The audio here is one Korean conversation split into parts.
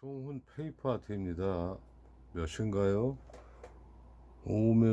송훈 페이퍼 아트입니다. 몇 시인가요? 오메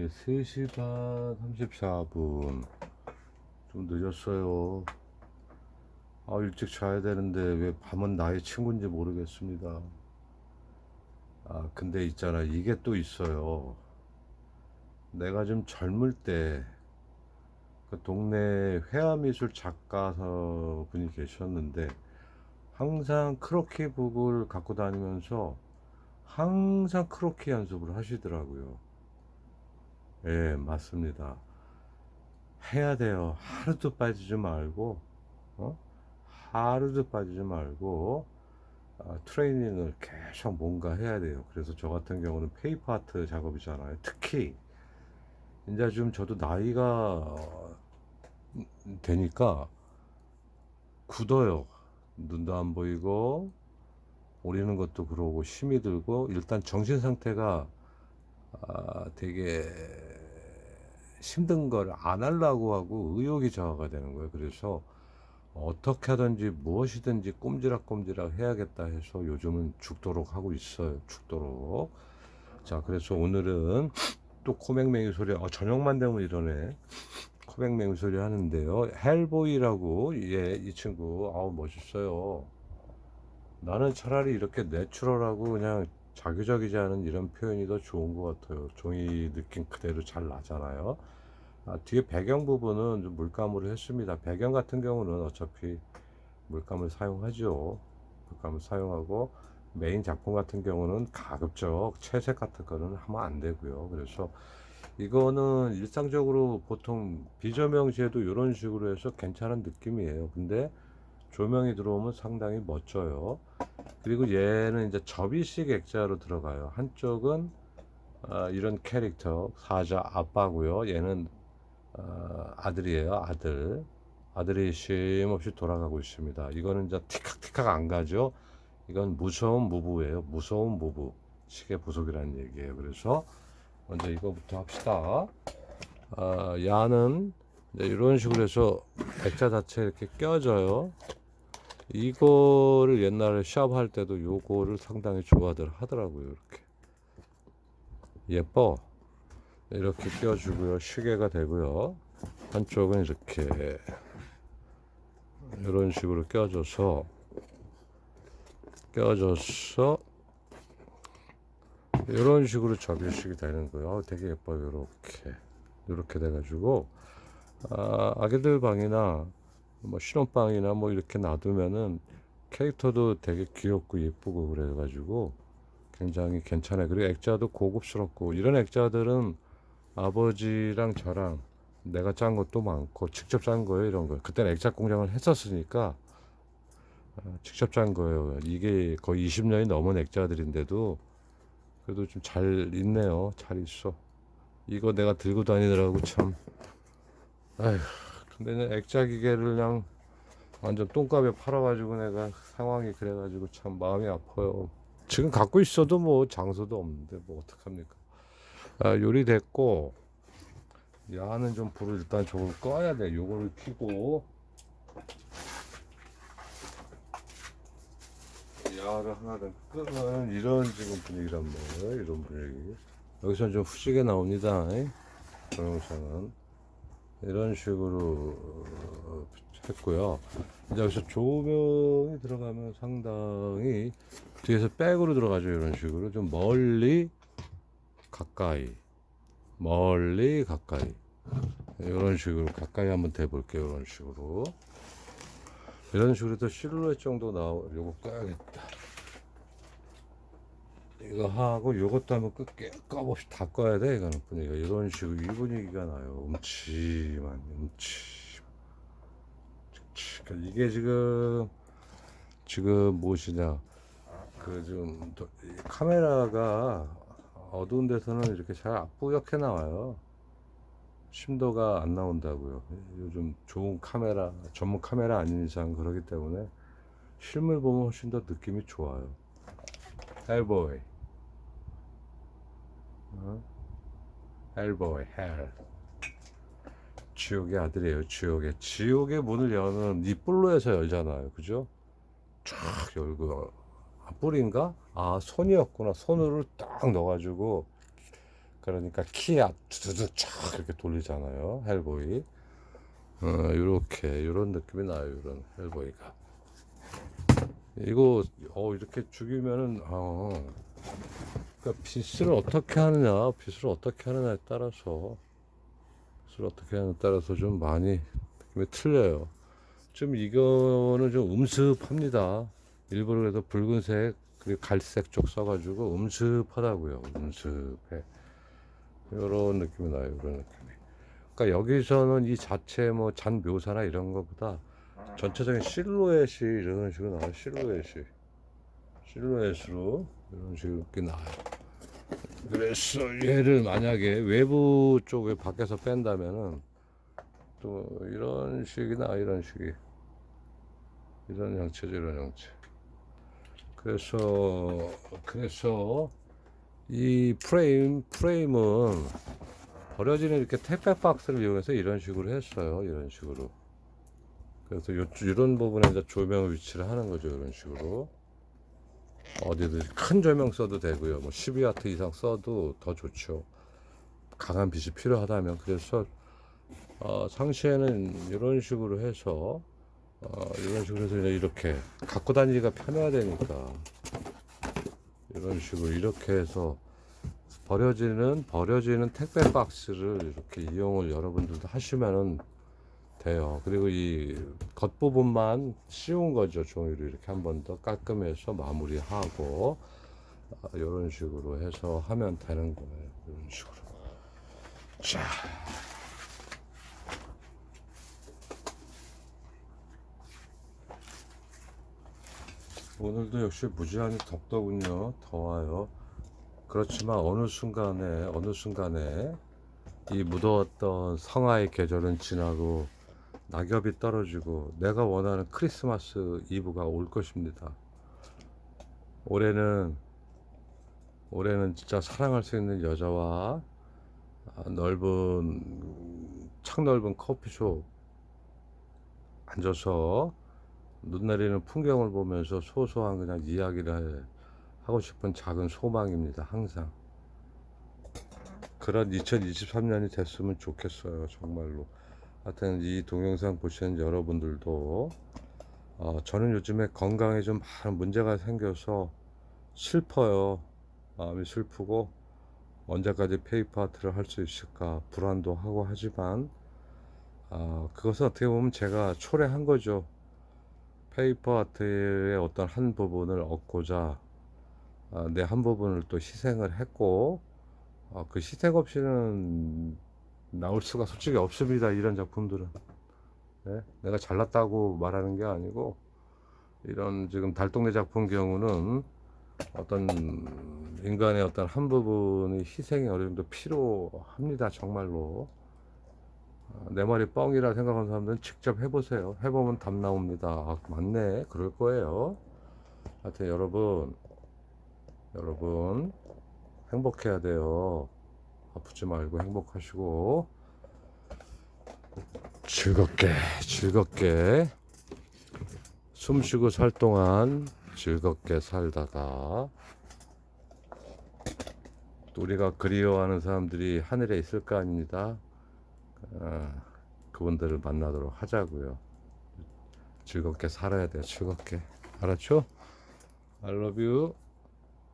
3시 반 34분. 좀 늦었어요. 일찍 자야 되는데 왜 밤은 나의 친구인지 모르겠습니다. 근데 있잖아, 이게 또 있어요. 내가 좀 젊을 때 그 동네 회화미술 작가 분이 계셨는데 항상 크로키북을 갖고 다니면서 항상 크로키 연습을 하시더라고요. 예, 맞습니다. 해야 돼요. 하루도 빠지지 말고, 어? 하루도 빠지지 말고, 트레이닝을 계속 뭔가 해야 돼요. 그래서 저 같은 경우는 페이퍼 아트 작업이잖아요. 특히, 이제 좀 저도 나이가 되니까 굳어요. 눈도 안 보이고, 오리는 것도 그러고, 힘이 들고, 일단 정신 상태가 되게 힘든 걸 안 하려고 하고 의욕이 저하가 되는 거예요. 그래서 어떻게 하든지 무엇이든지 꼼지락꼼지락 해야겠다 해서 요즘은 죽도록 하고 있어요. 죽도록. 자, 그래서 오늘은 또 코맹맹이 소리, 저녁만 되면 이러네. 코맹맹이 소리 하는데요. 헬보이라고, 예, 이 친구, 멋있어요. 나는 차라리 이렇게 내추럴하고 그냥 자기적이지 않은 이런 표현이 더 좋은 것 같아요. 종이 느낌 그대로 잘 나잖아요. 뒤에 배경 부분은 좀 물감으로 했습니다. 배경 같은 경우는 어차피 물감을 사용하죠. 물감을 사용하고 메인 작품 같은 경우는 가급적 채색 같은 거는 하면 안 되고요. 그래서 이거는 일상적으로 보통 비조명 시에도 이런 식으로 해서 괜찮은 느낌이에요. 근데 조명이 들어오면 상당히 멋져요. 그리고 얘는 이제 접이식 액자로 들어가요. 한쪽은 이런 캐릭터 사자 아빠고요. 얘는 아들이에요. 아들이 쉼없이 돌아가고 있습니다. 이거는 이제 티칵티칵 안 가죠. 이건 무서운 무부예요. 무서운 무부. 시계 부속이라는 얘기예요. 그래서 먼저 이거부터 합시다. 야는 이제 이런 식으로 해서 액자 자체 이렇게 껴져요. 이거를 옛날에 시합 할 때도 요거를 상당히 좋아들 하더라고요. 이렇게 예뻐. 이렇게 껴주고요. 시계가 되고요. 한쪽은 이렇게 이런 식으로 껴줘서 이런 식으로 접이식이 되는 거예요. 되게 예뻐요. 이렇게 돼가지고 아기들 방이나 뭐 신혼방이나 뭐 이렇게 놔두면은 캐릭터도 되게 귀엽고 예쁘고 그래가지고 굉장히 괜찮아요. 그리고 액자도 고급스럽고 이런 액자들은 아버지랑 저랑 내가 짠 것도 많고 직접 짠 거예요. 이런 거 그때는 액자 공장을 했었으니까 직접 짠 거예요. 이게 거의 20년이 넘은 액자들인데도 그래도 좀 잘 있네요. 잘 있어. 이거 내가 들고 다니느라고 참. 아휴, 근데 액자 기계를 그냥 완전 똥값에 팔아가지고 내가 상황이 그래가지고 참 마음이 아파요. 지금 갖고 있어도 뭐 장소도 없는데 뭐 어떡합니까. 요리 됐고 야는 좀 불을 일단 저걸 꺼야 돼. 요거를 켜고 야를 하나 더 끄면 이런 지금 분위기란 말이에요. 이런 분위기. 여기서는 좀 후지게 나옵니다. 동영상은 이런 식으로 했고요. 이제 여기서 조명이 들어가면 상당히 뒤에서 백으로 들어가죠. 이런 식으로 좀 멀리 가까이 이런 식으로 가까이 한번 대볼게요. 이런 식으로 또 실루엣 정도 나오. 요거 꺼야겠다. 이거 하고 요것도 한번 꺼봅시 다 꺼야 돼. 이거는 분위기가 이런 식으로 이 분위기가 나요. 이게 지금 무엇이냐 그 좀 카메라가 어두운 데서는 이렇게 잘 뿌옇게 나와요. 심도가 안 나온다고요. 요즘 좋은 카메라 전문 카메라 아닌 이상 그러기 때문에 실물 보면 훨씬 더 느낌이 좋아요. 헬보이 어? 헬보이 헬 지옥의 아들이에요. 지옥의 문을 여는 이 볼로에서 열잖아요. 그죠? 쫙 열고 뿔인가? 아, 손이었구나. 손으로 딱 넣어가지고, 그러니까 키 앞 두두둑 쫙 이렇게 돌리잖아요. 헬보이. 요렇게, 요런 느낌이 나요. 요런 헬보이가. 이거, 이렇게 죽이면은, 그러니까 빗을 어떻게 하느냐, 빗을 어떻게 하느냐에 따라서, 빗을 어떻게 하느냐에 따라서 좀 많이 느낌이 틀려요. 좀 이거는 좀 음습합니다. 일부러 그래서 붉은색 그리고 갈색 쪽 써가지고 음습하다고요. 음습해. 이런 느낌이 나요. 이런 느낌이. 그러니까 여기서는 이 자체 뭐 잔 묘사나 이런 것보다 전체적인 실루엣이 이런 식으로 나와요. 실루엣으로 이런 식으로 이렇게 나와요. 그래서 얘를 만약에 외부 쪽에 밖에서 뺀다면은 또 이런 식이나 이런 식이 이런 형체죠. 이런 형체. 그래서 이 프레임은 버려지는 이렇게 택배 박스를 이용해서 이런 식으로 했어요. 이런 식으로. 그래서 이런 부분에 이제 조명 위치를 하는 거죠. 이런 식으로. 어디든 큰 조명 써도 되고요. 뭐 12와트 이상 써도 더 좋죠. 강한 빛이 필요하다면. 그래서 상시에는 이런 식으로 해서 이런 식으로 해서 이렇게 갖고 다니기가 편해야 되니까 이런 식으로 이렇게 해서 버려지는 택배 박스를 이렇게 이용을 여러분들도 하시면은 돼요. 그리고 이 겉부분만 씌운 거죠. 종이로 이렇게 한 번 더 깔끔해서 마무리하고 이런 식으로 해서 하면 되는 거예요. 이런 식으로. 자, 오늘도 역시 무지하게 덥더군요. 더워요. 그렇지만 어느 순간에 이 무더웠던 성화의 계절은 지나고 낙엽이 떨어지고 내가 원하는 크리스마스 이브가 올 것입니다. 올해는 진짜 사랑할 수 있는 여자와 창 넓은 커피숍 앉아서 눈 내리는 풍경을 보면서 소소한 그냥 이야기를 하고 싶은 작은 소망입니다. 항상. 그런 2023년이 됐으면 좋겠어요. 정말로. 하여튼 이 동영상 보시는 여러분들도 저는 요즘에 건강에 좀 많은 문제가 생겨서 슬퍼요. 마음이 슬프고 언제까지 페이퍼 아트를 할 수 있을까 불안도 하고 하지만 그것은 어떻게 보면 제가 초래한 거죠. 페이퍼 아트의 어떤 한 부분을 얻고자 내 한 부분을 또 희생을 했고 그 희생 없이는 나올 수가 솔직히 없습니다. 이런 작품들은. 네? 내가 잘났다고 말하는 게 아니고 이런 지금 달동네 작품 경우는 어떤 인간의 어떤 한 부분의 희생이 어느 정도 필요합니다. 정말로. 내 말이 뻥이라 생각하는 사람들은 직접 해보세요. 해보면 답 나옵니다. 맞네. 그럴 거예요. 하여튼 여러분 행복해야 돼요. 아프지 말고 행복하시고 즐겁게 숨 쉬고 살 동안 즐겁게 살다가 또 우리가 그리워하는 사람들이 하늘에 있을 거 아닙니다. 그분들을 만나도록 하자고요. 즐겁게 살아야 돼요. 즐겁게. 알았죠? I love you.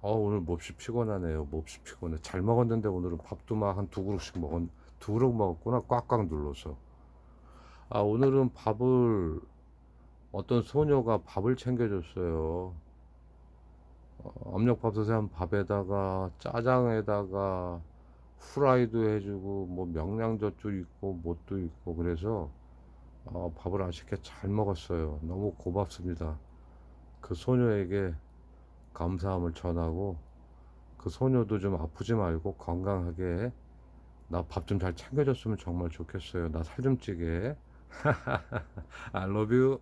오늘 몹시 피곤하네요. 몹시 피곤해. 잘 먹었는데 오늘은 밥도 막 한 두 그릇 먹었구나. 꽉꽉 눌러서. 오늘은 어떤 소녀가 밥을 챙겨줬어요. 압력밥솥에 한 밥에다가 짜장에다가 후라이도 해주고 뭐 명량젓도 있고 뭣도 있고 그래서 밥을 맛있게 잘 먹었어요. 너무 고맙습니다. 그 소녀에게 감사함을 전하고 그 소녀도 좀 아프지 말고 건강하게 나 밥 좀 잘 챙겨줬으면 정말 좋겠어요. 나 살 좀 찌게. I love you.